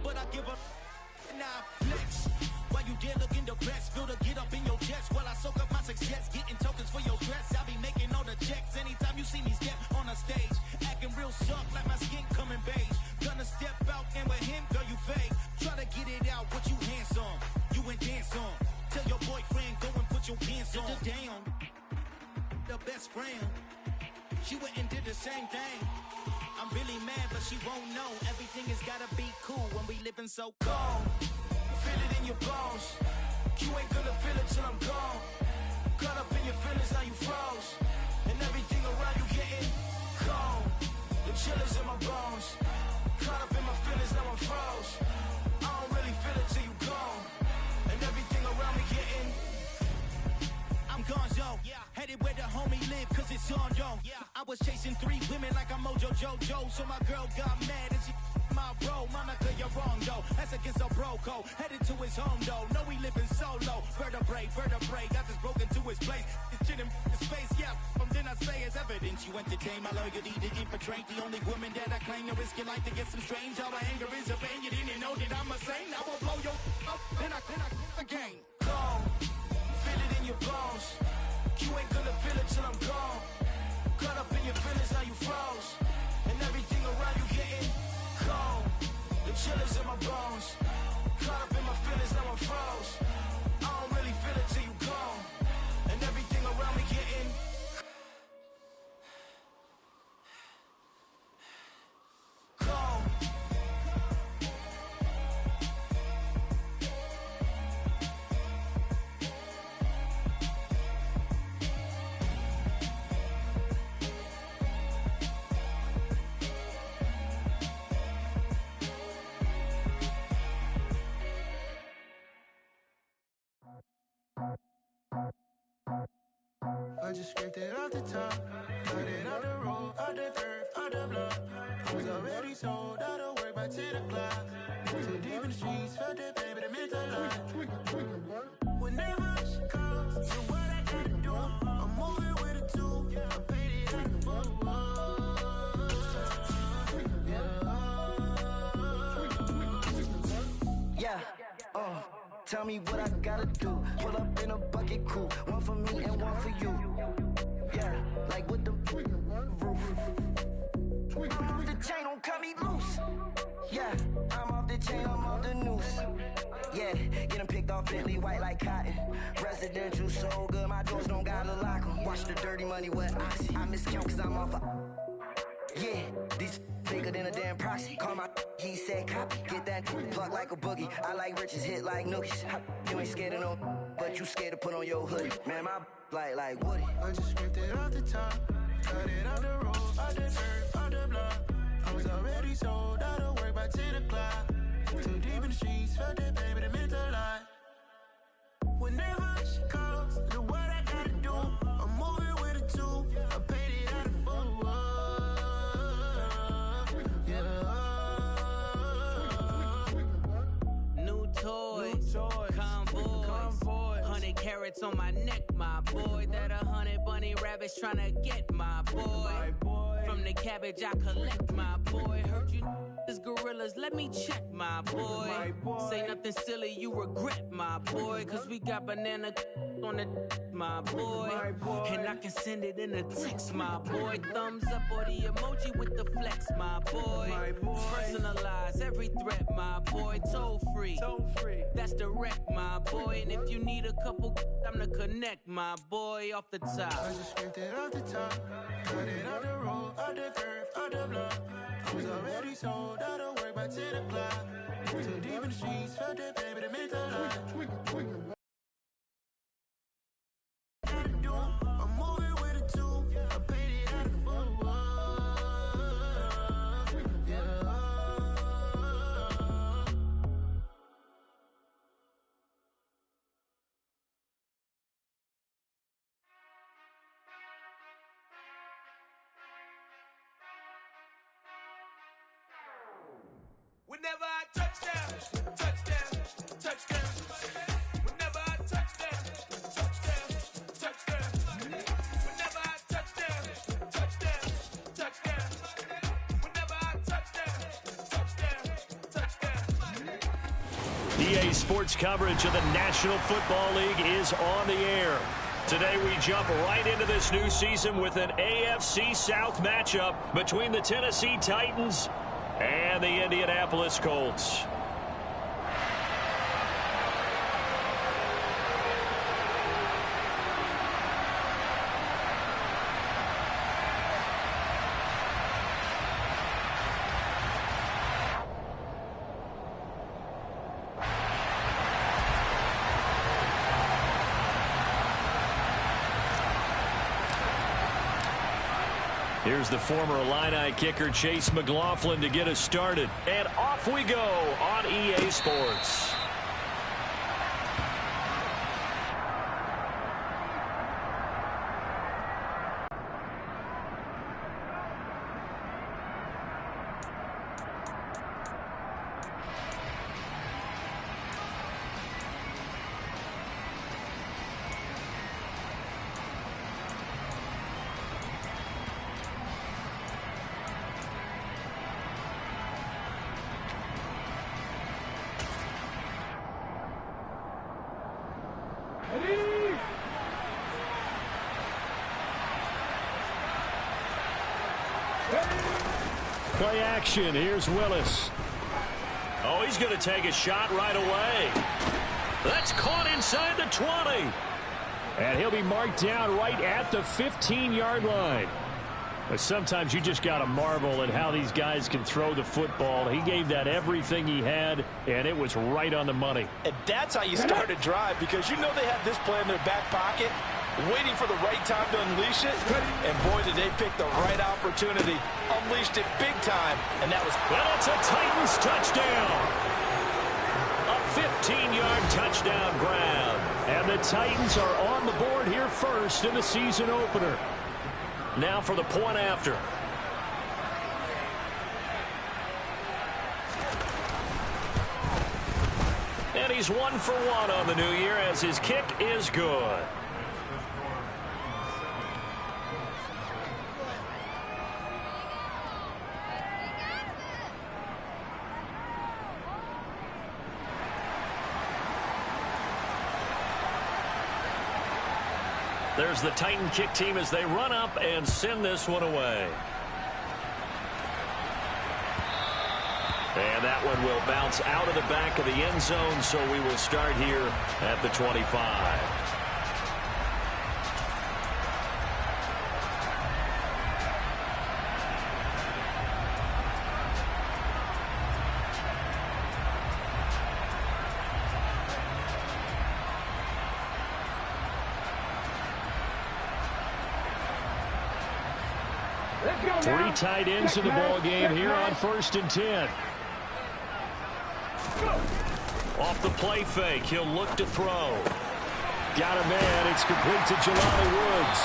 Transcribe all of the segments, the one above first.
but I give up. Now flex. While you there looking the best, feel the get up in your chest while I soak up my success, getting tokens for your stress. I be making all the checks anytime you see me step on a stage, acting real soft like my skin coming beige. Gonna step out and with him, girl, you fake. Try to get it out, what you handsome, you ain't dance on. Tell your boyfriend, go and put your pants on. Down, the best friend, she went and did the same thing. I'm really mad, but she won't know. Everything has gotta be cool when we living so cold. Feel it in your bones. You ain't gonna feel it till I'm gone. Caught up in your feelings, now you froze. And everything around you getting cold. The chill is in my bones. Caught up in my feelings, now I'm froze. I don't really feel it till you gone. And everything around me getting. I'm gonzo, headed where the homie live, cause it's on, yo. I was chasing 3 women like I'm Mojo Jojo, so my girl got mad and she my bro. Monica, you're wrong, though. That's against a bro code. Headed to his home, though. No, we living solo. Vertebrae, got this broken to his place. This shit in space, yeah. From then I say it's evidence. You entertain my loyalty to infiltrate the only woman that I claim to risk your life to get some strange. All my anger is a pain. You didn't know that I'm a saint. I will blow your up, then I again. Gone. Feel it in your bones. You ain't gonna feel it till I'm gone. Caught up in your feelings, now you froze. And everything around you getting cold. The chill is in my bones. Caught up in my feelings, now I'm froze. I don't really feel it till you gone. And everything around me getting cold. I just scraped it off the top, cut it out the road, out the dirt, out the block. I was already sold, out of work by 10 o'clock. Too deep in the streets, felt that baby, that meant a lot. Whenever she calls, so what I gotta do, I'm moving with a 2, I paid it out the book. Tell me what I gotta do. Pull up in a bucket crew, one for me and one for you. Yeah, like with the roof. I'm off the chain, don't cut me loose. Yeah, I'm off the chain, I'm off the noose. Yeah, getting picked off Bentley, white like cotton. Residential so good, my doors don't gotta lock 'em. Watch the dirty money with oxy. I miscount cause I'm off yeah, these bigger than a damn proxy. Call my he said copy. Get that plug like a boogie. I like riches, hit like nookies. You ain't scared of no, but you scared to put on your hoodie. Man, my like Woody. I just scraped it off the top, cut it out the road, out the dirt, out the block. I was already sold, out of work by 10 o'clock. Too deep in the streets, felt that baby, that meant a lot. Whenever she calls, do what I gotta do. I'm moving with a 2, I paid it out of full. Convoy, 100 carats on my neck, my boy. That 100 bunny rabbits tryna get my boy. From the cabbage I collect, my boy. Heard you is gorillas, let me check, my boy. Say nothing silly, you regret, my boy. Cause we got banana on the my boy. And I can send it in a text, my boy. Thumbs up or the emoji with the flex, my boy. Personalize every threat, my boy. Toll free, that's direct, my boy. And if you need a couple, I'm to connect, my boy, off the top. I just scraped it off the top, cut it out the road, out the dirt, out the block. I was already sold, out of work by 10 o'clock. Too deep in the streets, felt that baby, that meant a lot. I'm moving with a 2, I paid it out of full. Whenever I touch down, touchdown, touchdown. Whenever I touch down, touchdown, touchdown. Whenever I touch down, touchdown, touchdown. Whenever I touch down, touchdown, touchdown. EA Sports coverage of the National Football League is on the air. Today we jump right into this new season with an AFC South matchup between the Tennessee Titans and the Indianapolis Colts. Here's the former Illini kicker Chase McLaughlin to get us started. And off we go on EA Sports. Play action. Here's Willis. Oh, he's going to take a shot right away. That's caught inside the 20. And he'll be marked down right at the 15-yard line. But sometimes you just got to marvel at how these guys can throw the football. He gave that everything he had, and it was right on the money. And that's how you start a drive, because you know they have this play in their back pocket, waiting for the right time to unleash it. And boy, did they pick the right opportunity. Unleashed it big time, and that was... Well, it's a Titans touchdown. A 15-yard touchdown grab. And the Titans are on the board here first in the season opener. Now for the point after. And he's 1 for 1 on the new year as his kick is good. There's the Titan kick team as they run up and send this one away. And that one will bounce out of the back of the end zone, so we will start here at the 25. Three tight ends in the ball game here on 1st and 10. Off the play fake, he'll look to throw. Got a man, it's complete to Jelani Woods.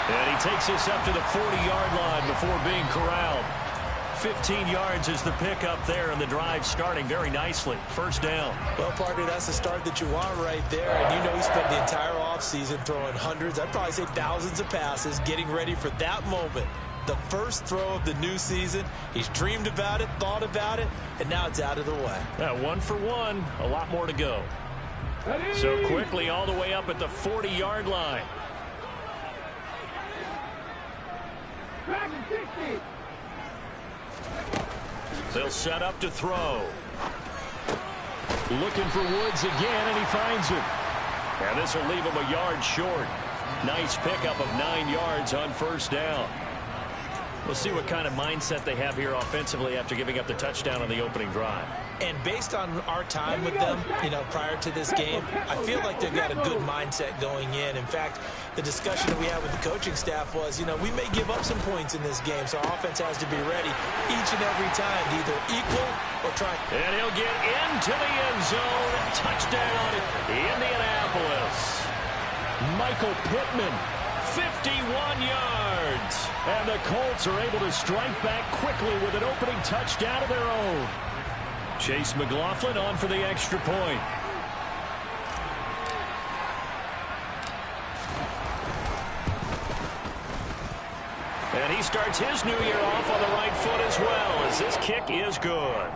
And he takes this up to the 40-yard line before being corralled. 15 yards is the pickup there, and the drive starting very nicely. First down. Well, partner, that's the start that you want right there. And you know he spent the entire offseason throwing hundreds, I'd probably say thousands of passes, getting ready for that moment. The first throw of the new season. He's dreamed about it, thought about it, and now it's out of the way. 1 for 1, a lot more to go. So quickly all the way up at the 40-yard line. They'll set up to throw. Looking for Woods again, and he finds it. And this will leave him a yard short. Nice pickup of 9 yards on first down. We'll see what kind of mindset they have here offensively after giving up the touchdown on the opening drive. And based on our time with them, you know, prior to this game, I feel like they've got a good mindset going in. In fact, the discussion that we had with the coaching staff was, you know, we may give up some points in this game, so our offense has to be ready each and every time to either equal or try. And he'll get into the end zone. Touchdown, Indianapolis. Michael Pittman, 51 yards. And the Colts are able to strike back quickly with an opening touchdown of their own. Chase McLaughlin on for the extra point. And he starts his new year off on the right foot as well, as this kick is good.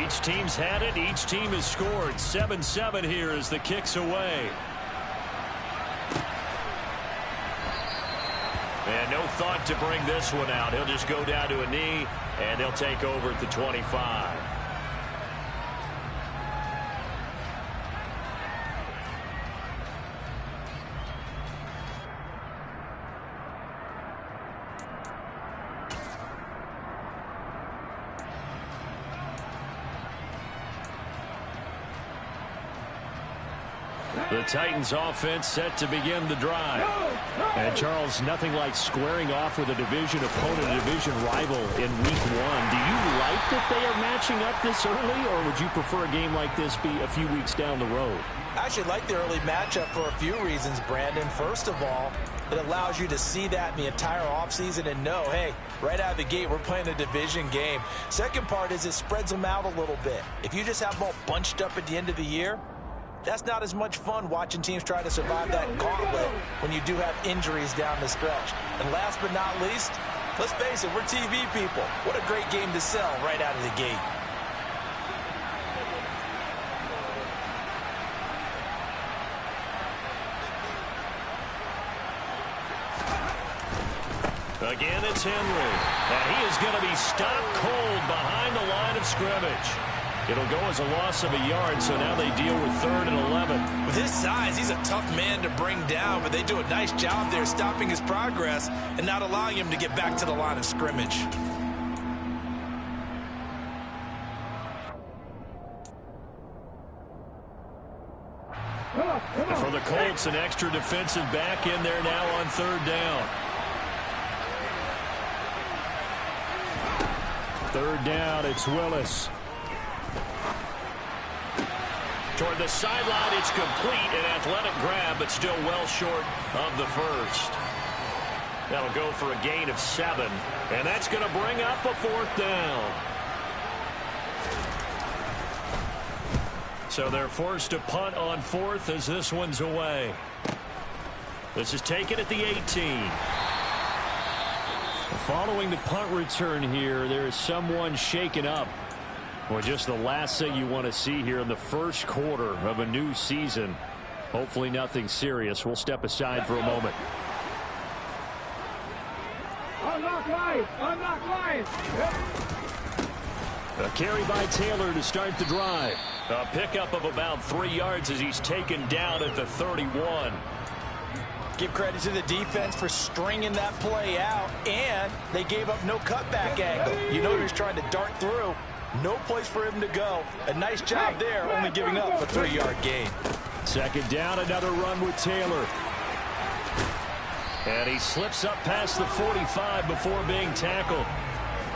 Each team's had it. Each team has scored. 7-7 here as the kick's away. And no thought to bring this one out. He'll just go down to a knee, and they'll take over at the 25. The Titans offense set to begin the drive. And Charles, nothing like squaring off with a division opponent, a division rival in week 1. Do you like that they are matching up this early, or would you prefer a game like this be a few weeks down the road? I actually like the early matchup for a few reasons, Brandon. First of all, it allows you to see that in the entire offseason and know, hey, right out of the gate, we're playing a division game. Second part is it spreads them out a little bit. If you just have them all bunched up at the end of the year, that's not as much fun watching teams try to survive that gauntlet when you do have injuries down the stretch. And last but not least, let's face it, we're TV people. What a great game to sell right out of the gate. Again, it's Henry. And he is going to be stopped cold behind the line of scrimmage. It'll go as a loss of a yard, so now they deal with 3rd and 11. With his size, he's a tough man to bring down, but they do a nice job there stopping his progress and not allowing him to get back to the line of scrimmage. For the Colts, an extra defensive back in there now on 3rd down. 3rd down, it's Willis. Toward the sideline, it's complete, an athletic grab, but still well short of the first. That'll go for a gain of 7, and that's going to bring up a 4th down. So they're forced to punt on 4th as this one's away. This is taken at the 18. Following the punt return here, there is someone shaken up. Well, just the last thing you want to see here in the first quarter of a new season. Hopefully nothing serious. We'll step aside for a moment. Unlock line! Unlock line! A carry by Taylor to start the drive. A pickup of about 3 yards as he's taken down at the 31. Give credit to the defense for stringing that play out, and they gave up no cutback angle. You know he was trying to dart through. No place for him to go. A nice job there, only giving up a 3-yard gain. 2nd down, another run with Taylor. And he slips up past the 45 before being tackled.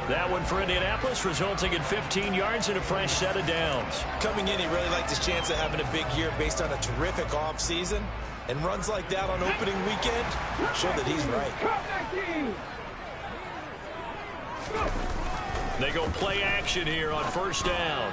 That one for Indianapolis, resulting in 15 yards and a fresh set of downs. Coming in, he really liked his chance of having a big year based on a terrific offseason. And runs like that on opening weekend show that he's right. They go play action here on 1st down.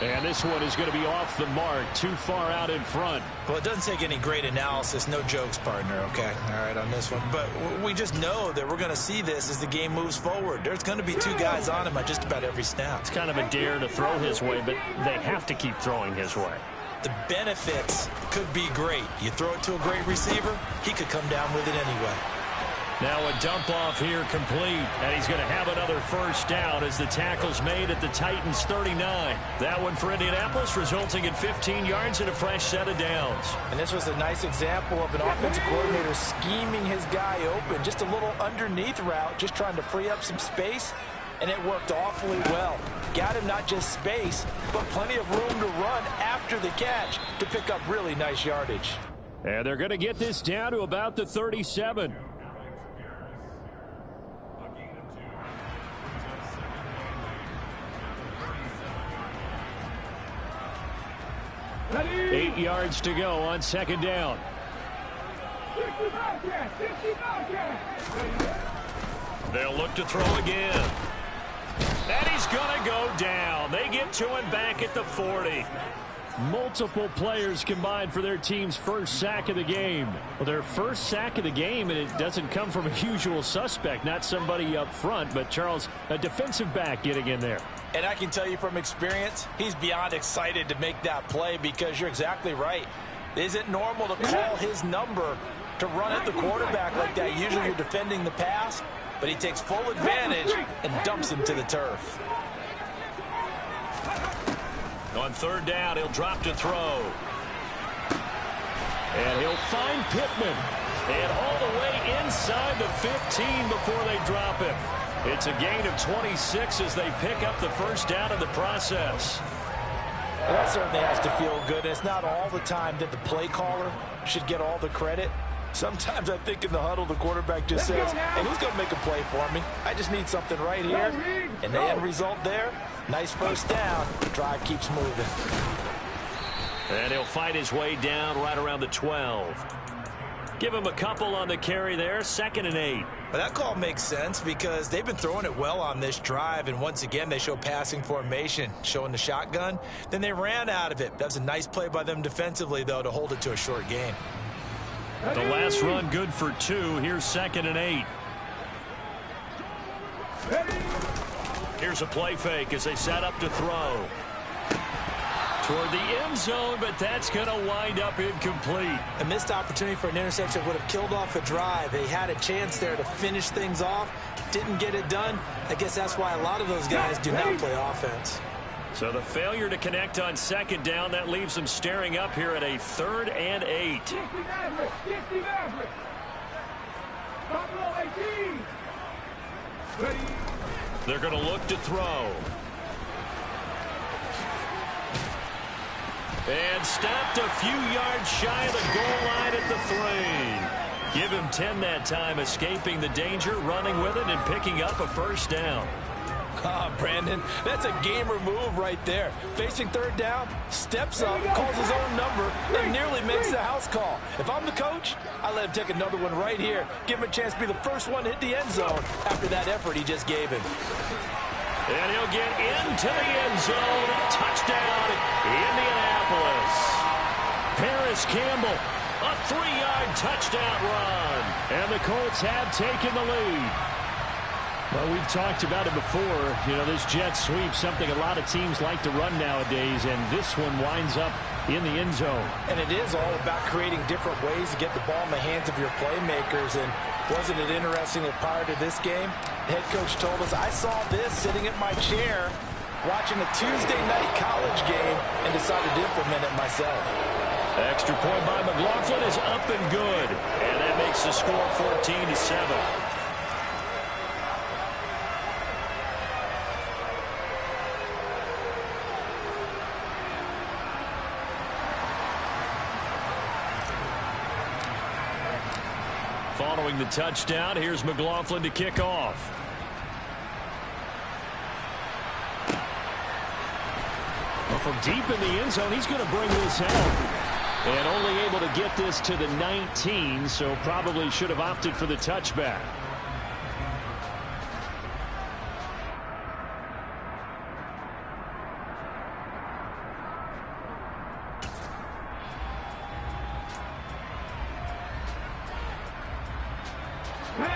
And this one is going to be off the mark, too far out in front. Well, it doesn't take any great analysis. No jokes, partner, okay? All right, on this one. But we just know that we're going to see this as the game moves forward. There's going to be 2 guys on him on just about every snap. It's kind of a dare to throw his way, but they have to keep throwing his way. The benefits could be great. You throw it to a great receiver, he could come down with it anyway. Now a dump off here complete, and he's going to have another 1st down as the tackle's made at the Titans 39. That one for Indianapolis, resulting in 15 yards and a fresh set of downs. And this was a nice example of an offensive coordinator scheming his guy open. Just a little underneath route, just trying to free up some space, and it worked awfully well. Got him not just space, but plenty of room to run after the catch to pick up really nice yardage. And they're going to get this down to about the 37. Ready? 8 yards to go on 2nd down. 60 Bobcat! 60 Bobcat! They'll look to throw again. And he's going to go down. They get to him back at the 40. Multiple players combined for their team's first sack of the game. Well, their first sack of the game, and it doesn't come from a usual suspect, not somebody up front, but Charles, a defensive back getting in there. And I can tell you from experience, he's beyond excited to make that play because you're exactly right. It isn't normal to call his number to run at the quarterback like that. Usually you're defending the pass, but he takes full advantage and dumps him to the turf. On third down, he'll drop to throw. And he'll find Pittman. And all the way inside the 15 before they drop him. It's a gain of 26 as they pick up the first down in the process. Well, that certainly has to feel good. It's not all the time that the play caller should get all the credit. Sometimes I think in the huddle, the quarterback just says, hey, who's going to make a play for me? I just need something right here. And the end result there, nice first down. Drive keeps moving. And he'll fight his way down right around the 12. Give him a couple on the carry there, 2nd and 8. Well, that call makes sense because they've been throwing it well on this drive, and once again they show passing formation, showing the shotgun. Then they ran out of it. That was a nice play by them defensively, though, to hold it to a short gain. The last run good for 2. Here's 2nd and 8. Here's a play fake as they set up to throw. Toward the end zone, but that's going to wind up incomplete. A missed opportunity for an interception would have killed off a drive. They had a chance there to finish things off. Didn't get it done. I guess that's why a lot of those guys do not play offense. So the failure to connect on 2nd down, that leaves them staring up here at a 3rd and 8. They're going to look to throw. And stopped a few yards shy of the goal line at the 3. Give him 10 that time, escaping the danger, running with it, and picking up a first down. Brandon, that's a gamer move right there. Facing 3rd down, steps up, calls his own number, and nearly makes the house call. If I'm the coach, I let him take another one right here. Give him a chance to be the first one to hit the end zone after that effort he just gave him. And he'll get into the end zone. Touchdown, Indianapolis. Paris Campbell, a 3-yard touchdown run. And the Colts have taken the lead. Well, we've talked about it before. You know, this jet sweep, something a lot of teams like to run nowadays, and this one winds up in the end zone. And it is all about creating different ways to get the ball in the hands of your playmakers. And wasn't it interesting that prior to this game, the head coach told us, I saw this sitting at my chair watching a Tuesday night college game and decided to implement it myself. Extra point by McLaughlin is up and good. And that makes the score 14-7. Following the touchdown, here's McLaughlin to kick off. Well, from deep in the end zone, he's going to bring this out. And only able to get this to the 19, so probably should have opted for the touchback.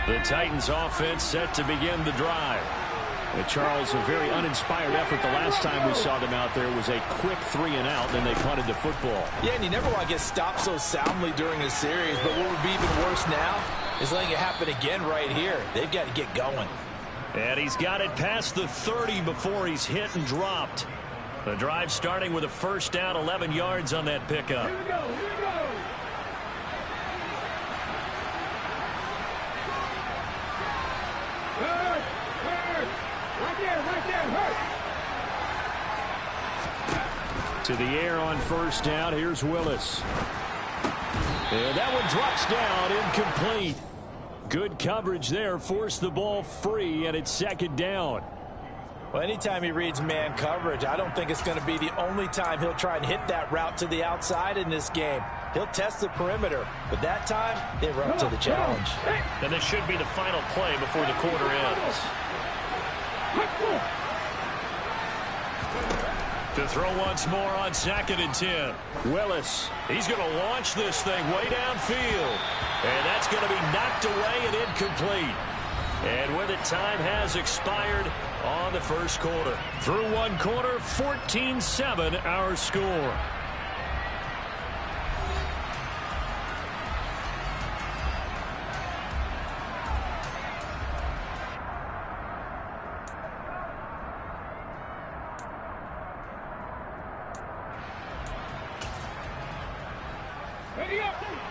The Titans offense set to begin the drive. And Charles, a very uninspired effort the last time we saw them out there. Was a quick 3-and-out, then they punted the football. Yeah, and you never want to get stopped so soundly during a series, but what would be even worse now is letting it happen again right here. They've got to get going. And he's got it past the 30 before he's hit and dropped. The drive starting with a first down, 11 yards on that pickup. Here we go, here we go. To the air on first down. Here's Willis. And that one drops down, incomplete. Good coverage there. Forced the ball free, and it's 2nd down. Well, anytime he reads man coverage, I don't think it's going to be the only time he'll try and hit that route to the outside in this game. He'll test the perimeter, but that time, they were up to the challenge. And this should be the final play before the quarter ends. To throw once more on 2nd and 10. Willis, he's going to launch this thing way downfield. And that's going to be knocked away and incomplete. And with it, time has expired on the first quarter. Through one quarter, 14-7 our score.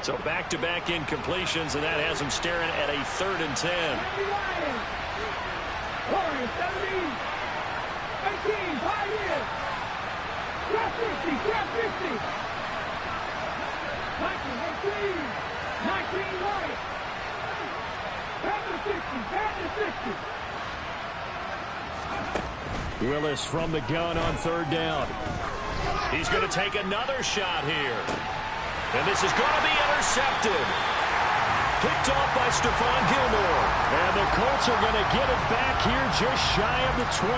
So back-to-back incompletions, and that has him staring at a 3rd and 10. 17, 18, 5 years. Grab 50, grab 50. 19, 18, 19, right. Grab the 60, grab the 60. Willis from the gun on 3rd down. He's going to take another shot here. And this is going to be intercepted. Picked off by Stephon Gilmore. And the Colts are going to get it back here just shy of the 20.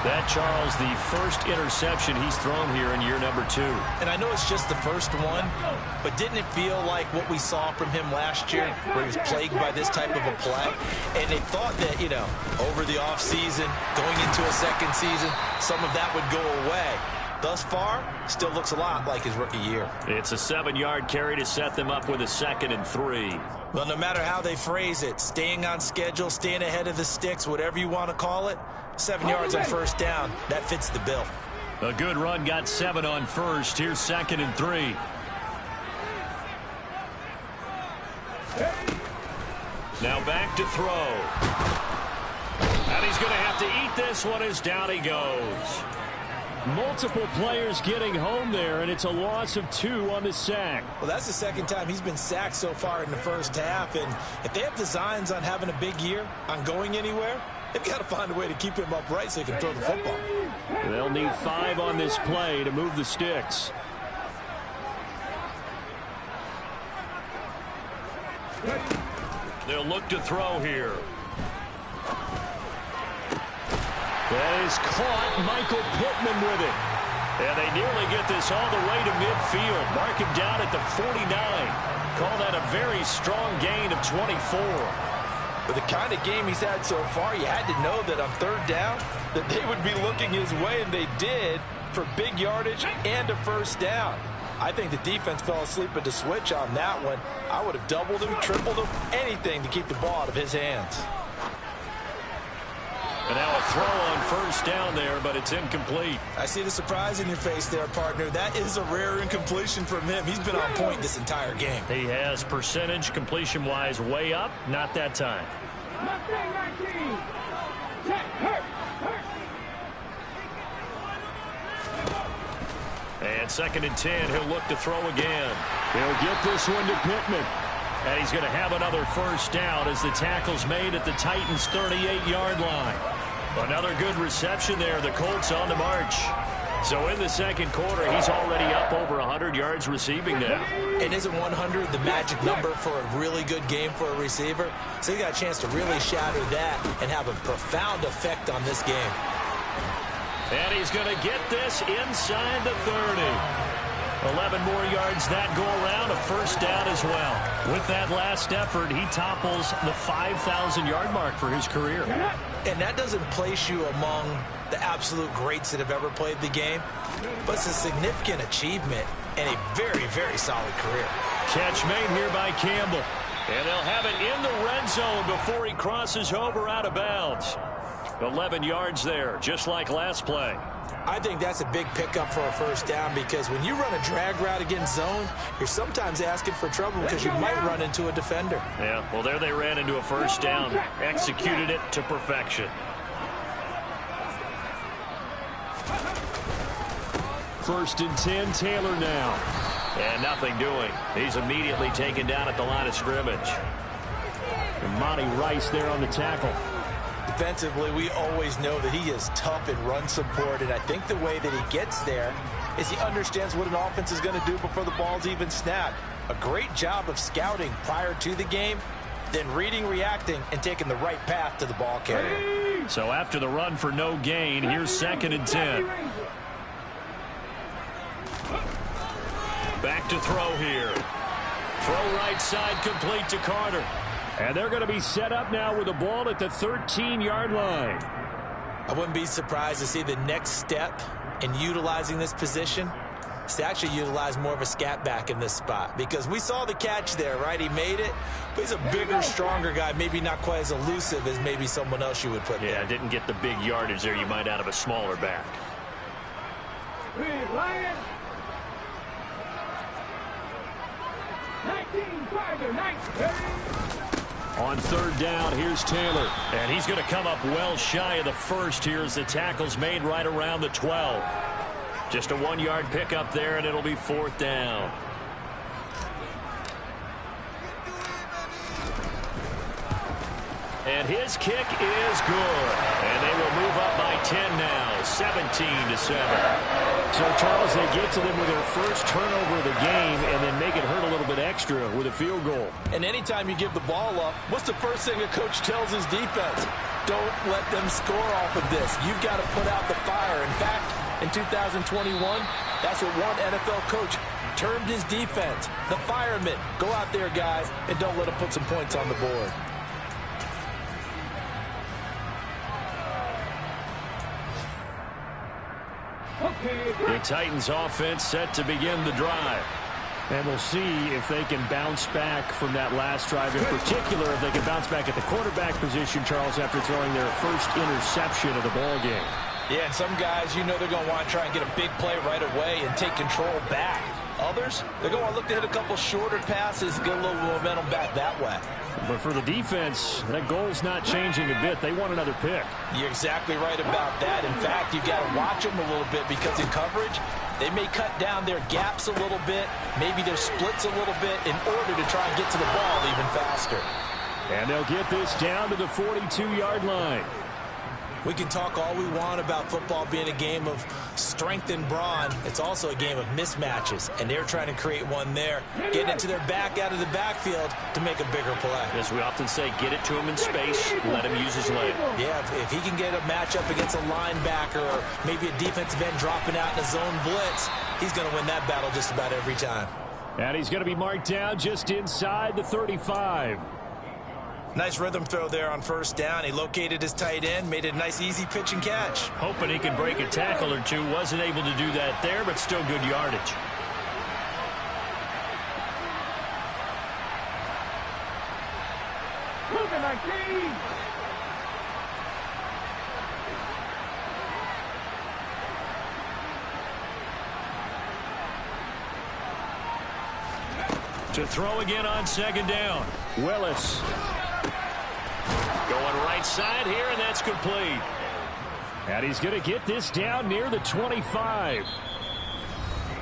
That, Charles, the first interception he's thrown here in year number 2. And I know it's just the first one, but didn't it feel like what we saw from him last year, where he was plagued by this type of a play? And they thought that, you know, over the offseason, going into a second season, some of that would go away. Thus far, still looks a lot like his rookie year. It's a 7-yard carry to set them up with a 2nd and 3. Well, no matter how they phrase it, staying on schedule, staying ahead of the sticks, whatever you want to call it, 7 yards on 1st down, that fits the bill. A good run, got 7 on 1st. Here's 2nd and 3. Now back to throw. And he's going to have to eat this one as down he goes. Multiple players getting home there, and it's a loss of 2 on the sack. Well, that's the second time he's been sacked so far in the first half, and if they have designs on having a big year, on going anywhere, they've got to find a way to keep him upright so he can throw the football. They'll need 5 on this play to move the sticks. They'll look to throw here. That is caught. Michael Pittman with it. And they nearly get this all the way to midfield. Mark him down at the 49. Call that a very strong gain of 24. With the kind of game he's had so far, you had to know that on 3rd down that they would be looking his way, and they did, for big yardage and a 1st down. I think the defense fell asleep at the switch on that one. I would have doubled him, tripled him, anything to keep the ball out of his hands. And now a throw on 1st down there, but it's incomplete. I see the surprise in your face there, partner. That is a rare incompletion from him. He's been on point this entire game. He has percentage completion-wise way up. Not that time. 19. Check. Hurt. And 2nd and 10, he'll look to throw again. He'll get this one to Pittman. And he's going to have another 1st down as the tackle's made at the Titans' 38-yard line. Another good reception there. The Colts on the march. So in the second quarter, he's already up over 100 yards receiving now. And isn't 100 the magic number for a really good game for a receiver? So he got a chance to really shatter that and have a profound effect on this game. And he's going to get this inside the 30. 11 more yards that go around, a 1st down as well. With that last effort, he topples the 5,000-yard mark for his career. And that doesn't place you among the absolute greats that have ever played the game, but it's a significant achievement and a very, very solid career. Catch made here by Campbell. And they'll have it in the red zone before he crosses over out of bounds. 11 yards there, just like last play. I think that's a big pickup for a 1st down, because when you run a drag route against zone, you're sometimes asking for trouble because you might run into a defender. Yeah, well, there they ran into a 1st down. Executed it to perfection. 1st and 10, Taylor now. And nothing doing. He's immediately taken down at the line of scrimmage. And Monty Rice there on the tackle. Defensively, we always know that he is tough in run support, and I think the way that he gets there is he understands what an offense is going to do before the ball's even snapped. A great job of scouting prior to the game, then reading, reacting, and taking the right path to the ball carrier. So after the run for no gain, here's 2nd and 10. back to throw here. Throw right side complete to Carter. And they're going to be set up now with the ball at the 13-yard line. I wouldn't be surprised to see the next step in utilizing this position is to actually utilize more of a scat back in this spot, because we saw the catch there, right? He made it, but he's a bigger, stronger guy, maybe not quite as elusive as maybe someone else you would put there. Yeah, didn't get the big yardage there you might out of a smaller back. Lions. 19-5. On third down, here's Taylor. And he's going to come up well shy of the first here as the tackle's made right around the 12. Just a 1-yard pickup there, and it'll be fourth down. And his kick is good. And they will move up by 10 now, 17-7. So, Charles, they get to them with their first turnover of the game and then make it hurt a little bit extra with a field goal. And anytime you give the ball up, what's the first thing a coach tells his defense? Don't let them score off of this. You've got to put out the fire. In fact, in 2021, that's what one NFL coach termed his defense. The firemen. Go out there, guys, and don't let them put some points on the board. The Titans offense set to begin the drive. And we'll see if they can bounce back from that last drive. In particular, if they can bounce back at the quarterback position, Charles, after throwing their first interception of the ball game. Yeah, and some guys, you know they're going to want to try and get a big play right away and take control back. Others, they're going to want to look to hit a couple shorter passes, get a little momentum back that way. But for the defense, that goal's not changing a bit. They want another pick. You're exactly right about that. In fact, you've got to watch them a little bit, because in coverage, they may cut down their gaps a little bit, maybe their splits a little bit, in order to try and get to the ball even faster. And they'll get this down to the 42-yard line. We can talk all we want about football being a game of strength and brawn. It's also a game of mismatches, and they're trying to create one there, getting it to their back out of the backfield to make a bigger play. As we often say, get it to him in space, let him use his leg. Yeah, if he can get a matchup against a linebacker or maybe a defensive end dropping out in a zone blitz, he's going to win that battle just about every time. And he's going to be marked down just inside the 35. Nice rhythm throw there on first down. He located his tight end, made a nice easy pitch and catch. Hoping he could break a tackle or two. Wasn't able to do that there, but still good yardage. Moving 19. To throw again on second down. Willis. Going right side here, and that's complete. And he's going to get this down near the 25.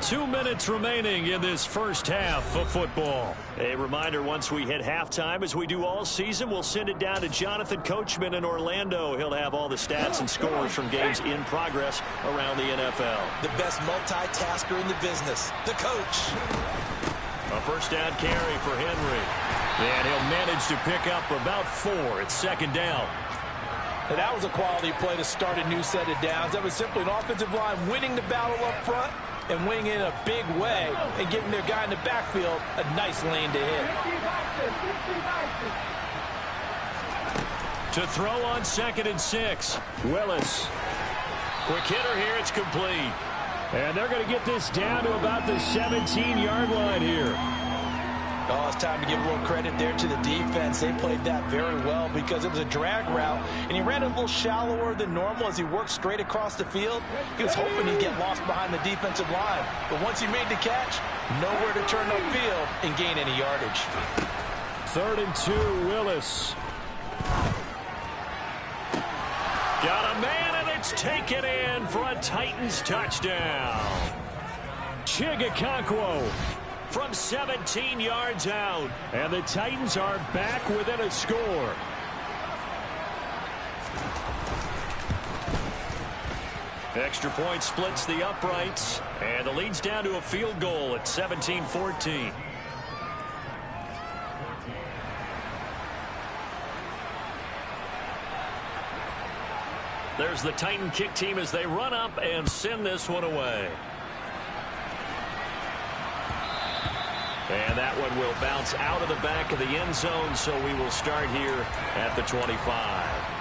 2 minutes remaining in this first half of football. A reminder, once we hit halftime, as we do all season, we'll send it down to Jonathan Coachman in Orlando. He'll have all the stats and scores from games in progress around the NFL. The best multitasker in the business, the coach. A first down carry for Henry. And he'll manage to pick up about 4 at second down. And that was a quality play to start a new set of downs. That was simply an offensive line winning the battle up front and winning in a big way and giving their guy in the backfield a nice lane to hit. To throw on 2nd and 6. Willis. Quick hitter here. It's complete. And they're going to get this down to about the 17-yard line here. Oh, it's time to give a little credit there to the defense. They played that very well because it was a drag route, and he ran a little shallower than normal as he worked straight across the field. He was hoping he'd get lost behind the defensive line. But once he made the catch, nowhere to turn upfield and gain any yardage. 3rd and 2, Willis. Got a man, and it's taken in for a Titans touchdown. Chigakonkwo from 17 yards out. And the Titans are back within a score. Extra point splits the uprights, and the lead's down to a field goal at 17-14. There's the Titan kick team as they run up and send this one away. And that one will bounce out of the back of the end zone, so we will start here at the 25.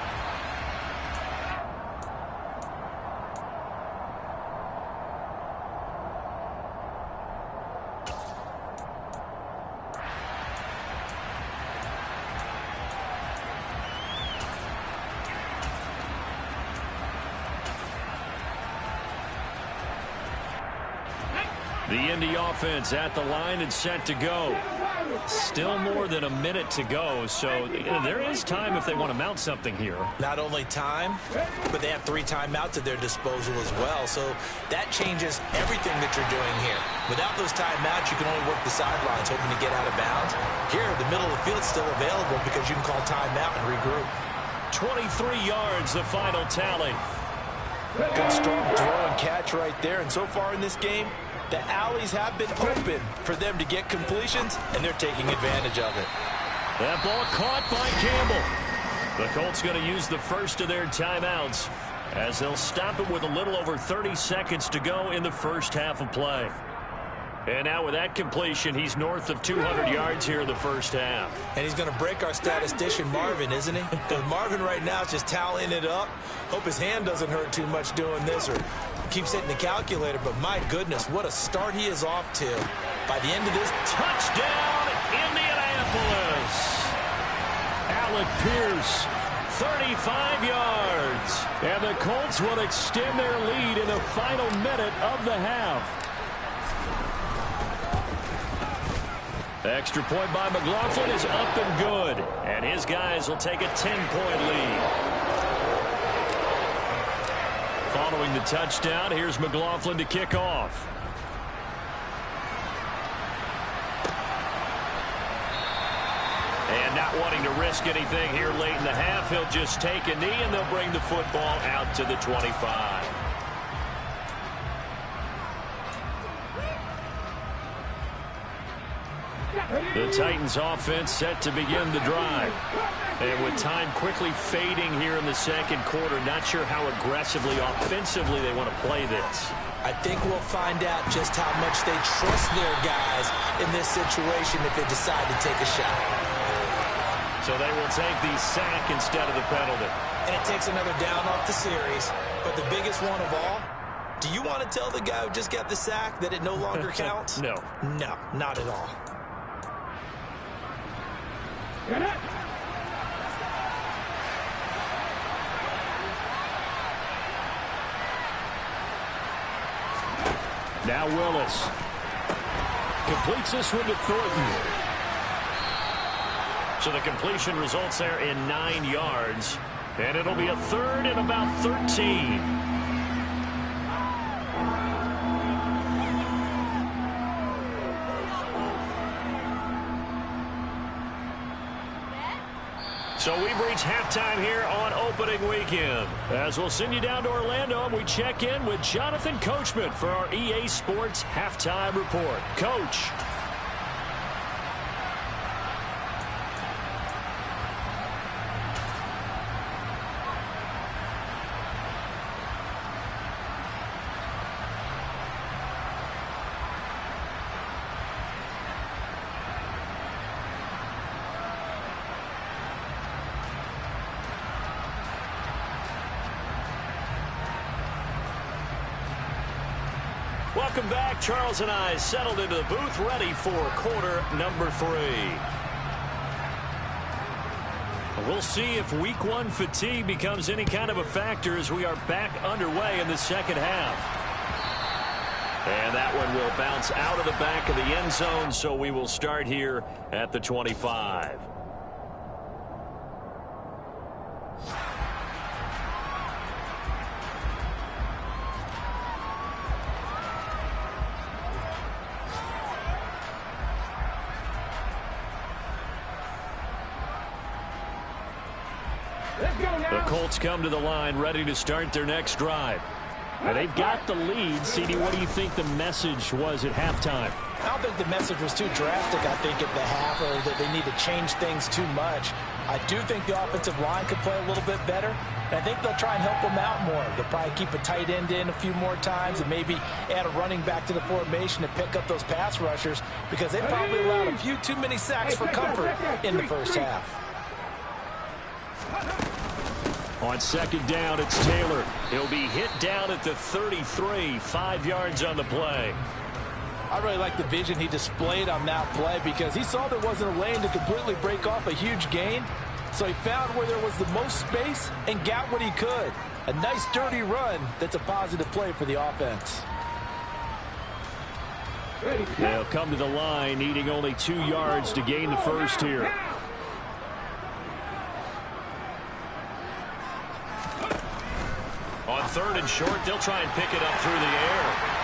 The Indy offense at the line and set to go. Still more than a minute to go, so there is time if they want to mount something here. Not only time, but they have 3 timeouts at their disposal as well, so that changes everything that you're doing here. Without those timeouts, you can only work the sidelines, hoping to get out of bounds. Here, the middle of the field's still available because you can call timeout and regroup. 23 yards, the final tally. Good strong throw and catch right there, and so far in this game, the alleys have been open for them to get completions, and they're taking advantage of it. That ball caught by Campbell. The Colts going to use the first of their timeouts as they'll stop it with a little over 30 seconds to go in the first half of play. And now with that completion, he's north of 200 yards here in the first half. And he's going to break our statistician Marvin, isn't he? Because Marvin right now is just tallying it up. Hope his hand doesn't hurt too much doing this or keeps hitting the calculator. But my goodness, what a start he is off to. By the end of this, touchdown, Indianapolis. Alec Pierce, 35 yards. And the Colts will extend their lead in the final minute of the half. Extra point by McLaughlin is up and good. And his guys will take a 10-point lead. Following the touchdown, here's McLaughlin to kick off. And not wanting to risk anything here late in the half, he'll just take a knee and they'll bring the football out to the 25. The Titans offense set to begin the drive. And with time quickly fading here in the second quarter, not sure how aggressively, offensively they want to play this. I think we'll find out just how much they trust their guys in this situation if they decide to take a shot. So they will take the sack instead of the penalty. And it takes another down off the series. But the biggest one of all, do you want to tell the guy who just got the sack that it no longer counts? No. No, not at all. Now Willis completes this one to Thornton. So the completion results there in 9 yards. And it'll be a third and about 13. So we've reached halftime here on opening weekend. As we'll send you down to Orlando, and we check in with Jonathan Coachman for our EA Sports Halftime Report. Coach. Welcome back. Charles and I settled into the booth, ready for quarter number 3. We'll see if week 1 fatigue becomes any kind of a factor as we are back underway in the second half. And that one will bounce out of the back of the end zone, so we will start here at the 25. The Colts come to the line ready to start their next drive. And they've got the lead. CD, what do you think the message was at halftime? I don't think the message was too drastic, I think, at the half, or that they need to change things too much. I do think the offensive line could play a little bit better, and I think they'll try and help him out more. They'll probably keep a tight end in a few more times and maybe add a running back to the formation to pick up those pass rushers because they probably allowed a few too many sacks for comfort in the first half. On second down, it's Taylor. He'll be hit down at the 33, 5 yards on the play. I really like the vision he displayed on that play because he saw there wasn't a lane to completely break off a huge gain. So he found where there was the most space and got what he could. A nice dirty run that's a positive play for the offense. They'll come to the line needing only 2 yards to gain the first here. On third and short, they'll try and pick it up through the air.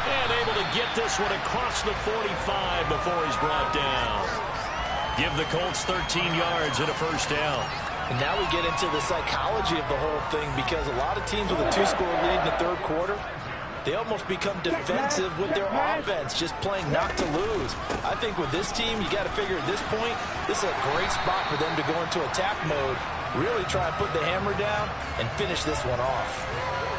And able to get this one across the 45 before he's brought down. Give the Colts 13 yards and a first down. And now we get into the psychology of the whole thing because a lot of teams with a 2-score lead in the third quarter, they almost become defensive with their offense, just playing not to lose. I think with this team, you got to figure at this point, this is a great spot for them to go into attack mode, really try and put the hammer down and finish this one off.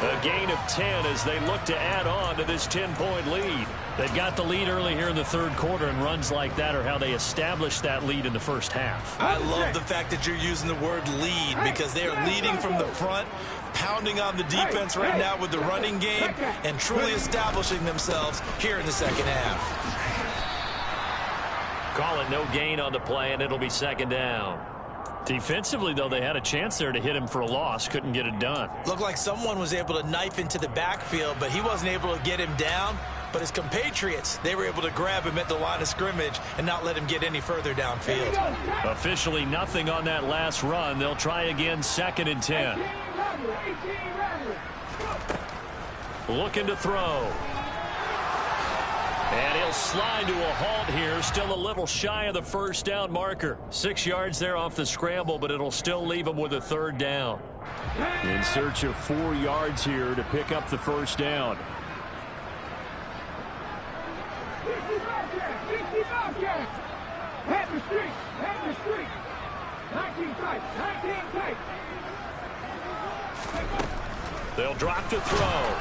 A gain of 10 as they look to add on to this 10-point lead. They've got the lead early here in the third quarter, and runs like that are how they established that lead in the first half. I love the fact that you're using the word lead because they are leading from the front, pounding on the defense right now with the running game, and truly establishing themselves here in the second half. Call it no gain on the play, and it'll be second down. Defensively, though, they had a chance there to hit him for a loss. Couldn't get it done. Looked like someone was able to knife into the backfield, but he wasn't able to get him down. But his compatriots, they were able to grab him at the line of scrimmage and not let him get any further downfield. Officially nothing on that last run. They'll try again, second and 10. Looking to throw. And he'll slide to a halt here, still a little shy of the first down marker. 6 yards there off the scramble, but it'll still leave him with a third down. In search of 4 yards here to pick up the first down. 55 yards. Half the street. 19 tight. They'll drop to throw.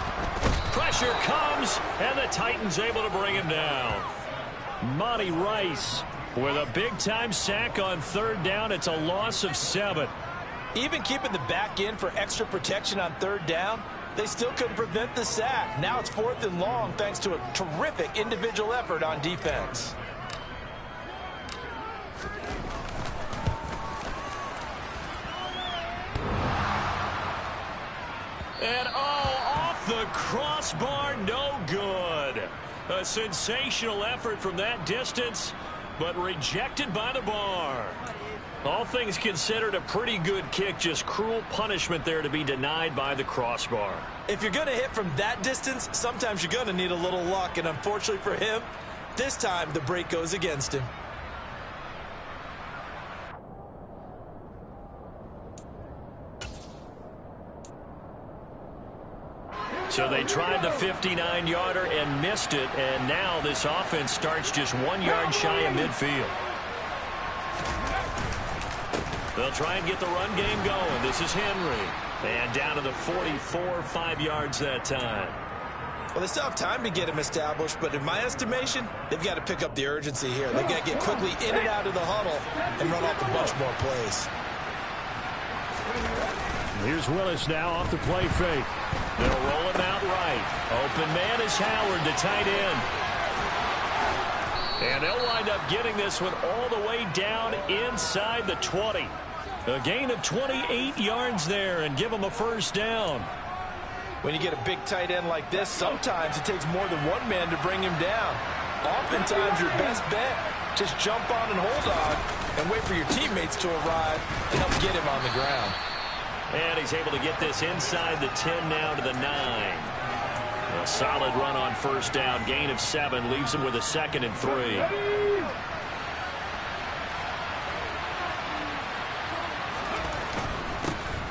Pressure comes, and the Titans able to bring him down. Monty Rice with a big-time sack on third down. It's a loss of 7. Even keeping the back in for extra protection on third down, they still couldn't prevent the sack. Now it's 4th and long thanks to a terrific individual effort on defense. And off the crossbar, no good. A sensational effort from that distance, but rejected by the bar. All things considered, a pretty good kick, just cruel punishment there to be denied by the crossbar. If you're going to hit from that distance, sometimes you're going to need a little luck, and unfortunately for him, this time the break goes against him. So they tried the 59-yarder and missed it, and now this offense starts just 1 yard shy of midfield. They'll try and get the run game going. This is Henry. And down to the 44, 5 yards that time. Well, they still have time to get him established, but in my estimation, they've got to pick up the urgency here. They've got to get quickly in and out of the huddle and run off a bunch more plays. Here's Willis now off the play fake. They'll roll him out right. Open man is Howard, the tight end. And they'll wind up getting this one all the way down inside the 20. A gain of 28 yards there and give them a first down. When you get a big tight end like this, sometimes it takes more than one man to bring him down. Oftentimes, your best bet, just jump on and hold on and wait for your teammates to arrive and help get him on the ground. And he's able to get this inside the 10 now to the 9. A solid run on first down. Gain of 7 leaves him with a 2nd and 3.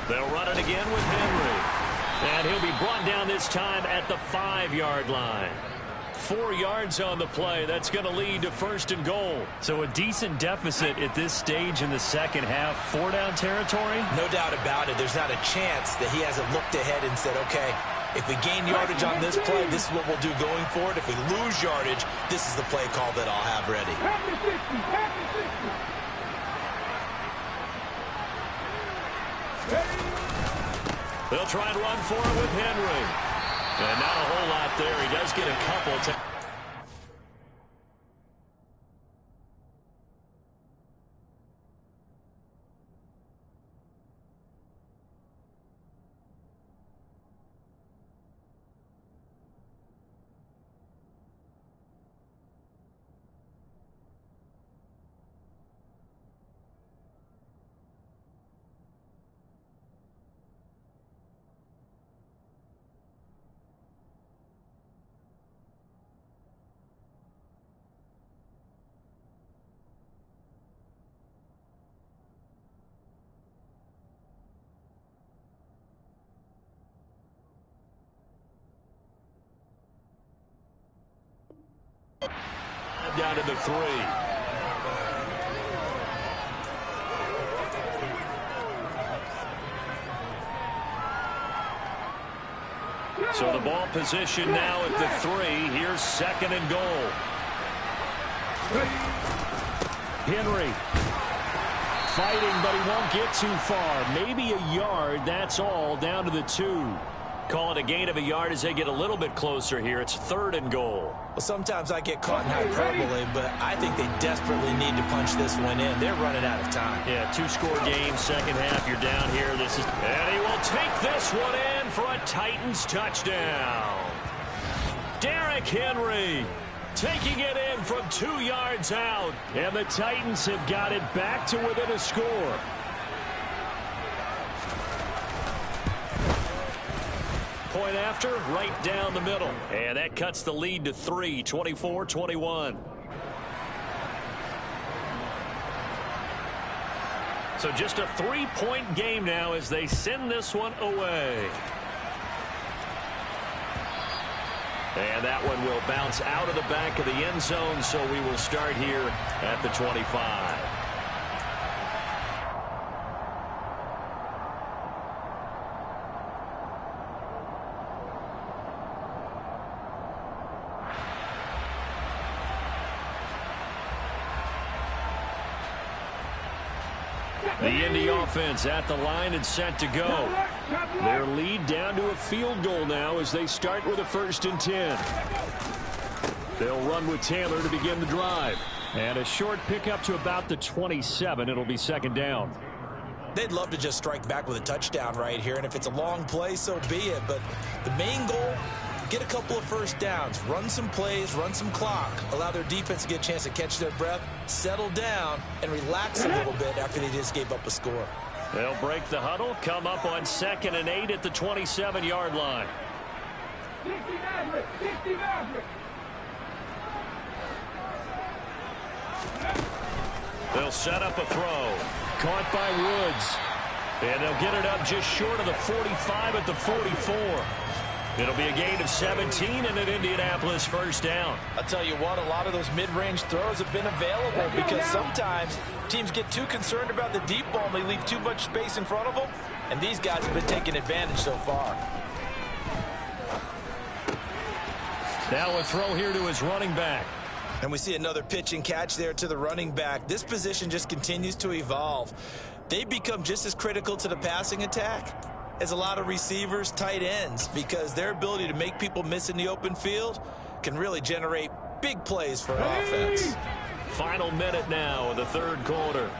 They'll run it again with Henry. And he'll be brought down this time at the 5-yard line. 4 yards on the play. That's going to lead to 1st and goal. So a decent deficit at this stage in the second half. 4-down territory? No doubt about it. There's not a chance that he hasn't looked ahead and said, okay, if we gain yardage on this play, this is what we'll do going forward. If we lose yardage, this is the play call that I'll have ready. They'll try and run for it with Henry. And not a whole lot there. He does get a couple. Down to the 3. So the ball position now at the 3. Here's 2nd and goal. Henry fighting, but he won't get too far. Maybe a yard, that's all, down to the 2. Call it a gain of a yard as they get a little bit closer here. It's 3rd and goal. Well, sometimes I get caught in hyperbole, but I think they desperately need to punch this one in. They're running out of time. Yeah, 2-score game, second half. You're down here. And he will take this one in for a Titans touchdown. Derrick Henry taking it in from 2 yards out. And the Titans have got it back to within a score. Point after, right down the middle. And that cuts the lead to 3, 24-21. So just a 3-point game now as they send this one away. And that one will bounce out of the back of the end zone, so we will start here at the 25. The Indy offense at the line and set to go. Their lead down to a field goal now as they start with a 1st and 10. They'll run with Taylor to begin the drive. And a short pickup to about the 27. It'll be 2nd down. They'd love to just strike back with a touchdown right here. And if it's a long play, so be it. But the main goal, get a couple of 1st downs, run some plays, run some clock, allow their defense to get a chance to catch their breath, settle down, and relax a little bit after they just gave up a score. They'll break the huddle, come up on 2nd and 8 at the 27-yard line. They'll set up a throw. Caught by Woods. And they'll get it up just short of the 45 at the 44. It'll be a gain of 17 and an Indianapolis 1st down. I'll tell you what, a lot of those mid-range throws have been available because sometimes teams get too concerned about the deep ball and they leave too much space in front of them, and these guys have been taking advantage so far. Now a throw here to his running back. And we see another pitch and catch there to the running back. This position just continues to evolve. They become just as critical to the passing attack as a lot of receivers, tight ends, because their ability to make people miss in the open field can really generate big plays for offense. Final minute now of the 3rd quarter.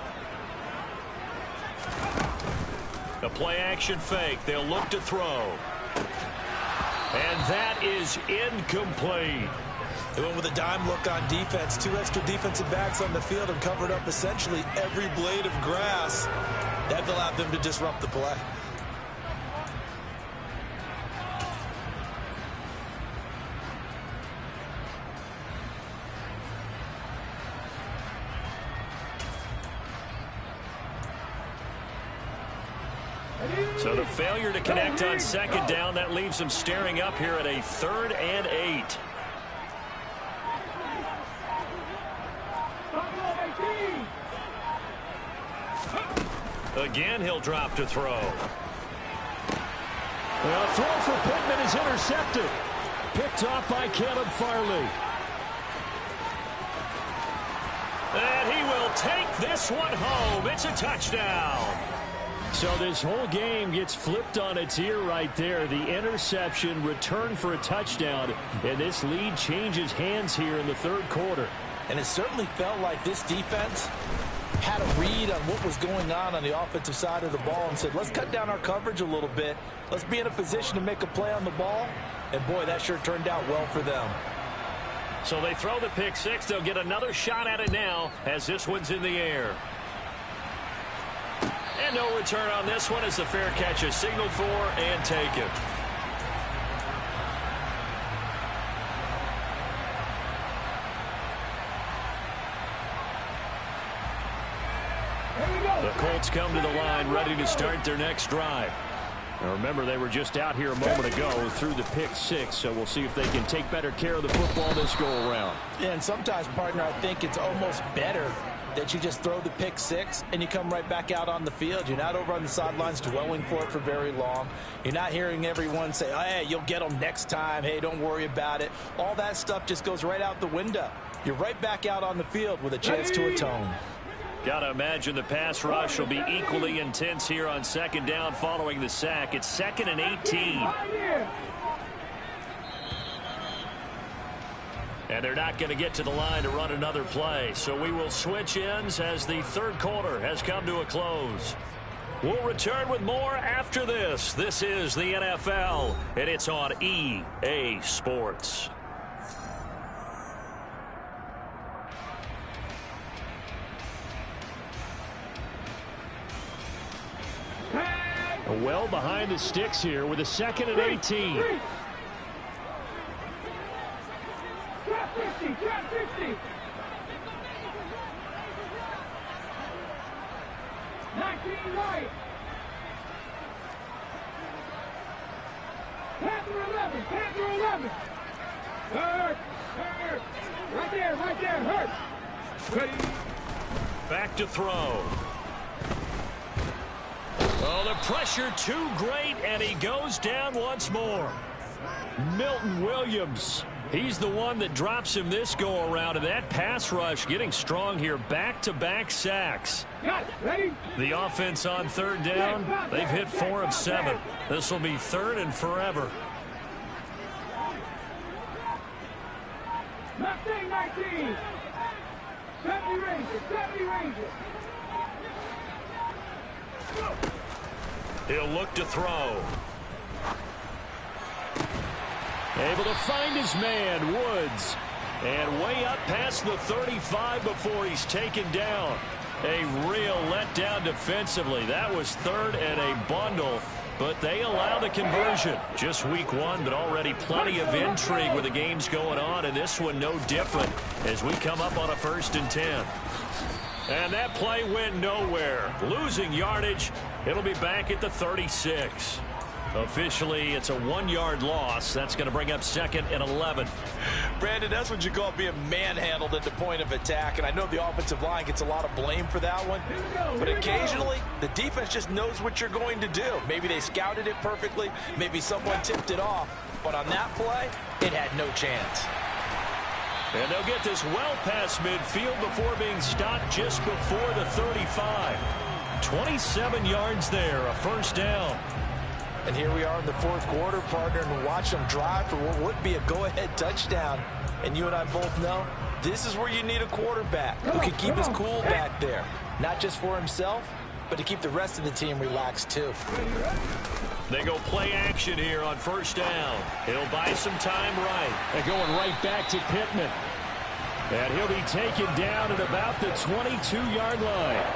The play action fake. They'll look to throw. And that is incomplete. They went with a dime look on defense. 2 extra defensive backs on the field and covered up essentially every blade of grass. That allowed them to disrupt the play. So the failure to connect on 2nd down, that leaves them staring up here at a 3rd and 8. Again, he'll drop to throw. Well, throw for Pittman is intercepted. Picked off by Caleb Farley. And he will take this one home. It's a touchdown. So this whole game gets flipped on its ear right there. The interception, return for a touchdown, and this lead changes hands here in the third quarter. And it certainly felt like this defense had a read on what was going on the offensive side of the ball and said, let's cut down our coverage a little bit. Let's be in a position to make a play on the ball. And, boy, that sure turned out well for them. So they throw the pick six. They'll get another shot at it now as this one's in the air. And no return on this one as the fair catch is signaled for and taken. The Colts come to the line ready to start their next drive. Now remember, they were just out here a moment ago through the pick six, so we'll see if they can take better care of the football this go-around. Yeah, and sometimes, partner, I think it's almost better that you just throw the pick six and you come right back out on the field. You're not over on the sidelines dwelling for it for very long. You're not hearing everyone say, oh, hey, you'll get them next time. Hey, don't worry about it. All that stuff just goes right out the window. You're right back out on the field with a chance to atone. Got to imagine the pass rush will be equally intense here on second down following the sack. It's 2nd and 18. And they're not going to get to the line to run another play. So we will switch ends as the third quarter has come to a close. We'll return with more after this. This is the NFL, and it's on EA Sports. Well behind the sticks here with a 2nd and 18. Trap 50, trap 50. 19 right. Panther 11, Panther 11. Hurt. Right there, hurt. Ready. Back to throw. Oh, the pressure too great, and he goes down once more. Milton Williams. He's the one that drops him this go-around, and that pass rush getting strong here. Back-to-back sacks. Got it. Ready? The offense on third down, they've hit 4 of 7. This will be 3rd and forever. Mustang 19. 70 Rangers. He'll look to throw. Able to find his man, Woods. And way up past the 35 before he's taken down. A real letdown defensively. That was 3rd and a bundle, but they allow the conversion. Just week 1, but already plenty of intrigue with the games going on, and this one no different as we come up on a 1st and 10. And that play went nowhere. Losing yardage. It'll be back at the 36. Officially, it's a 1-yard loss. That's going to bring up 2nd and 11. Brandon, that's what you call being manhandled at the point of attack. And I know the offensive line gets a lot of blame for that one. But occasionally, the defense just knows what you're going to do. Maybe they scouted it perfectly. Maybe someone tipped it off. But on that play, it had no chance. And they'll get this well past midfield before being stopped just before the 35. 27 yards there, a 1st down. And here we are in the 4th quarter, partner, and watch them drive for what would be a go-ahead touchdown. And you and I both know this is where you need a quarterback who can keep his cool back there. Not just for himself, but to keep the rest of the team relaxed too. They go play action here on 1st down. He'll buy some time right. They're going right back to Pittman. And he'll be taken down at about the 22-yard line.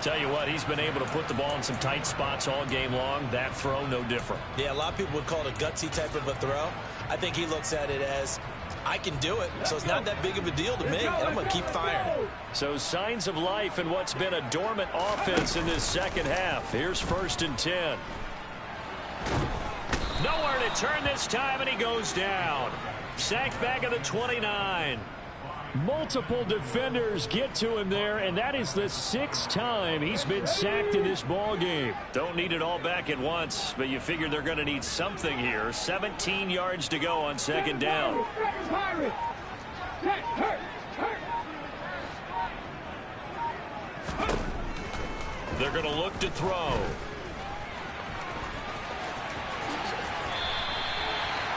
Tell you what, he's been able to put the ball in some tight spots all game long. That throw, no different. Yeah, a lot of people would call it a gutsy type of a throw. I think he looks at it as, I can do it, so it's not that big of a deal to me, and I'm going to keep firing. So signs of life in what's been a dormant offense in this second half. Here's 1st and 10. Nowhere to turn this time, and he goes down. Sacked back at the 29. Multiple defenders get to him there, and that is the 6th time he's been sacked in this ball game. Don't need it all back at once, but you figure they're going to need something here. 17 yards to go on 2nd down. They're going to look to throw.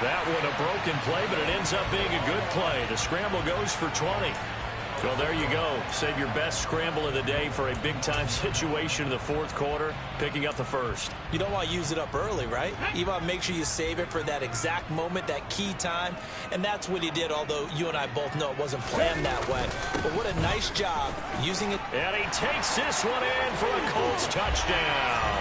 That one a broken play, but it ends up being a good play. The scramble goes for 20. Well, there you go. Save your best scramble of the day for a big-time situation in the 4th quarter, picking up the 1st. You don't want to use it up early, right? You want to make sure you save it for that exact moment, that key time, and that's what he did, although you and I both know it wasn't planned that way. But what a nice job using it. And he takes this one in for a Colts touchdown.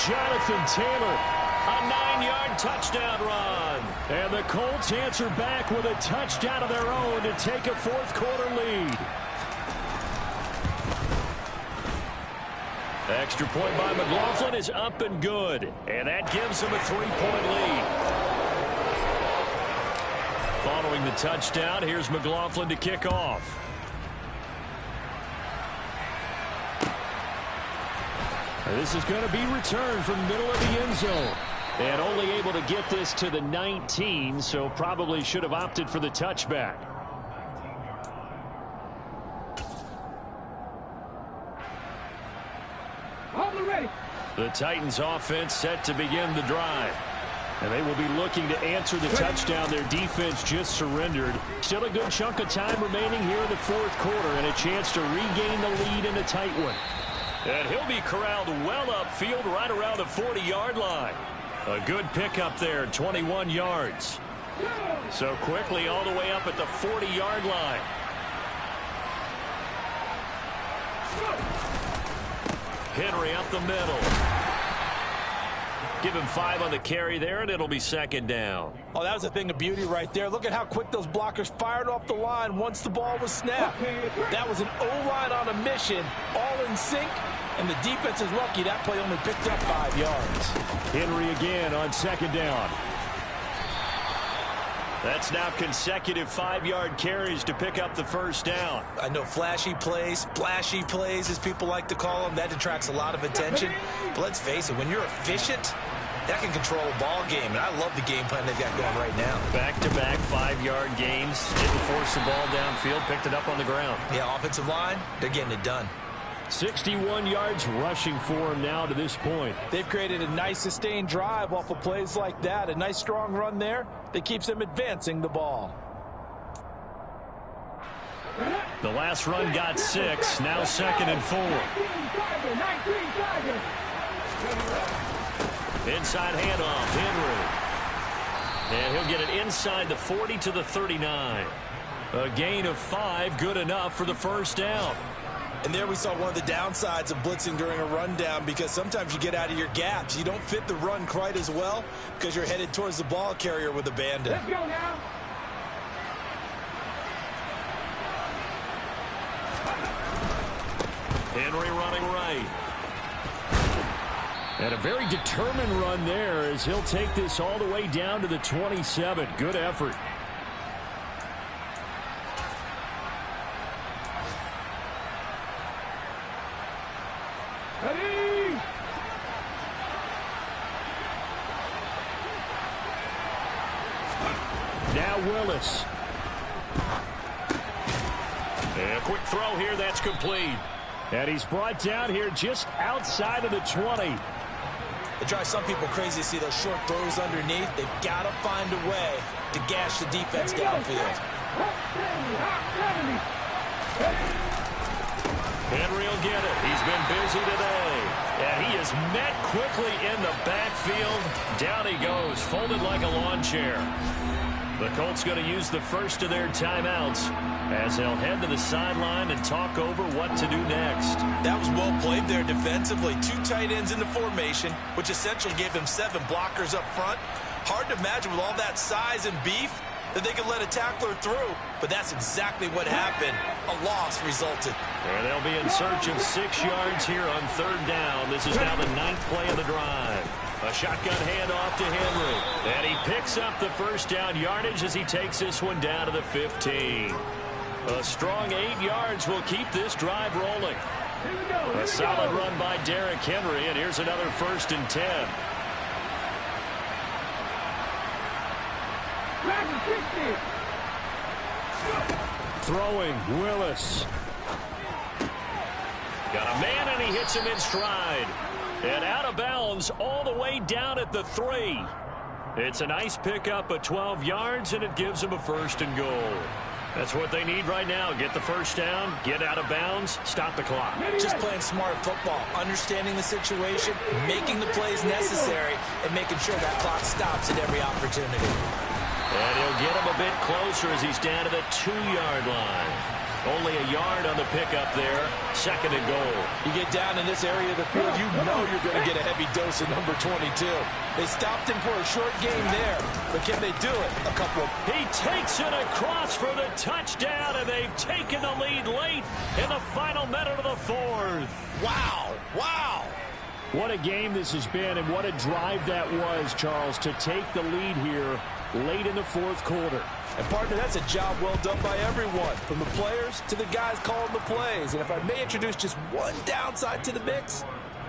Jonathan Taylor. A 9-yard touchdown run. And the Colts answer back with a touchdown of their own to take a 4th quarter lead. Extra point by McLaughlin is up and good. And that gives him a 3-point lead. Following the touchdown, here's McLaughlin to kick off. This is going to be returned from the middle of the end zone. And only able to get this to the 19, so probably should have opted for the touchback. The Titans offense set to begin the drive. And they will be looking to answer the touchdown their defense just surrendered. Still a good chunk of time remaining here in the 4th quarter and a chance to regain the lead in a tight one. And he'll be corralled well upfield right around the 40-yard line. A good pickup there, 21 yards. So quickly all the way up at the 40-yard line. Henry up the middle. Give him 5 on the carry there, and it'll be 2nd down. Oh, that was a thing of beauty right there. Look at how quick those blockers fired off the line once the ball was snapped. That was an O-line on a mission, all in sync, and the defense is lucky that play only picked up 5 yards. Henry again on 2nd down. That's now consecutive 5-yard carries to pick up the 1st down. I know flashy plays, splashy plays, as people like to call them, that attracts a lot of attention. But let's face it, when you're efficient, that can control a ball game, and I love the game plan they've got going right now. Back-to-back 5-yard gains. Didn't force the ball downfield, picked it up on the ground. Yeah, offensive line, they're getting it done. 61 yards rushing for him now to this point. They've created a nice sustained drive off of plays like that. A nice strong run there that keeps them advancing the ball. The last run got 6. Now 2nd and 4. Inside handoff, Henry. And he'll get it inside the 40 to the 39. A gain of 5, good enough for the 1st down. And there we saw one of the downsides of blitzing during a rundown, because sometimes you get out of your gaps. You don't fit the run quite as well because you're headed towards the ball carrier with abandon. Let's go now. Henry running right. And a very determined run there as he'll take this all the way down to the 27. Good effort. Ready? Now Willis. And a quick throw here, that's complete. And he's brought down here just outside of the 20. It drives some people crazy to see those short throws underneath. They've got to find a way to gash the defense downfield. Henry will get it. He's been busy today. And he is met quickly in the backfield. Down he goes, folded like a lawn chair. The Colts going to use the first of their timeouts as they'll head to the sideline and talk over what to do next. That was well played there defensively. 2 tight ends in the formation, which essentially gave them 7 blockers up front. Hard to imagine with all that size and beef that they could let a tackler through, but that's exactly what happened. A loss resulted. And they'll be in search of 6 yards here on 3rd down. This is now the 9th play of the drive. A shotgun handoff to Henry. And he picks up the 1st down yardage as he takes this one down to the 15. A strong 8 yards will keep this drive rolling. A solid run by Derrick Henry, and here's another 1st and 10. Throwing, Willis. Got a man, and he hits him in stride. And out of bounds all the way down at the 3. It's a nice pickup of 12 yards, and it gives him a 1st and goal. That's what they need right now. Get the 1st down, get out of bounds, stop the clock. Just playing smart football, understanding the situation, making the plays necessary, and making sure that clock stops at every opportunity. And he'll get him a bit closer as he's down to the 2-yard line. Only a yard on the pickup there. 2nd and goal. You get down in this area of the field, you know you're going to get a heavy dose of number 22. They stopped him for a short game there, but can they do it? A couple. He takes it across for the touchdown, and they've taken the lead late in the final minute of the 4th. Wow. Wow. What a game this has been, and what a drive that was, Charles, to take the lead here late in the 4th quarter. And, partner, that's a job well done by everyone, from the players to the guys calling the plays. And if I may introduce just one downside to the mix,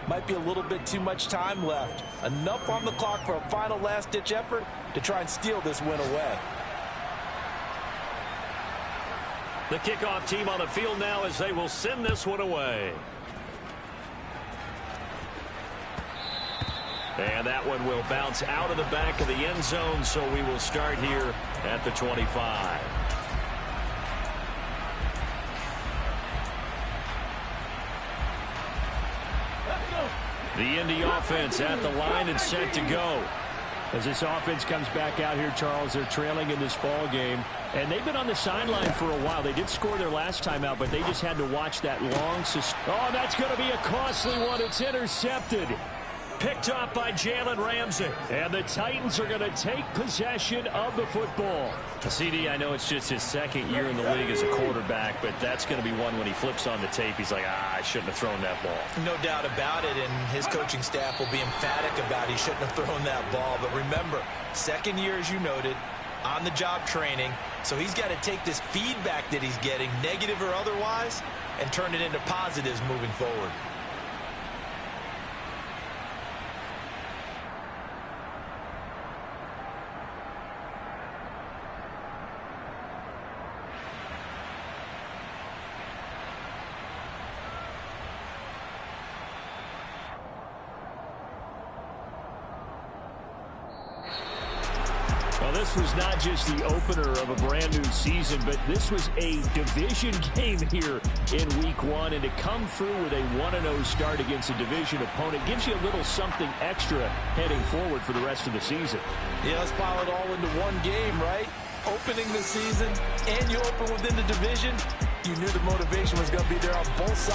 might be a little bit too much time left. Enough on the clock for a final last-ditch effort to try and steal this win away. The kickoff team on the field now as they will send this one away. And that one will bounce out of the back of the end zone, so we will start here at the 25. The Indy offense at the line and set to go. As this offense comes back out here, Charles, they're trailing in this ball game. And they've been on the sideline for a while. They did score their last time out, but they just had to watch that long... Oh, that's going to be a costly one. It's intercepted. Picked up by Jalen Ramsey. And the Titans are going to take possession of the football. CD, I know it's just his 2nd year in the league as a quarterback, but that's going to be one when he flips on the tape. He's like, I shouldn't have thrown that ball. No doubt about it, and his coaching staff will be emphatic about he shouldn't have thrown that ball. But remember, 2nd year, as you noted, on-the-job training. So he's got to take this feedback that he's getting, negative or otherwise, and turn it into positives moving forward. This was not just the opener of a brand new season, but this was a division game here in week 1. And to come through with a 1-0 start against a division opponent gives you a little something extra heading forward for the rest of the season. Yeah, let's pile it all into one game, right? Opening the season, and you open within the division. You knew the motivation was going to be there on both sides.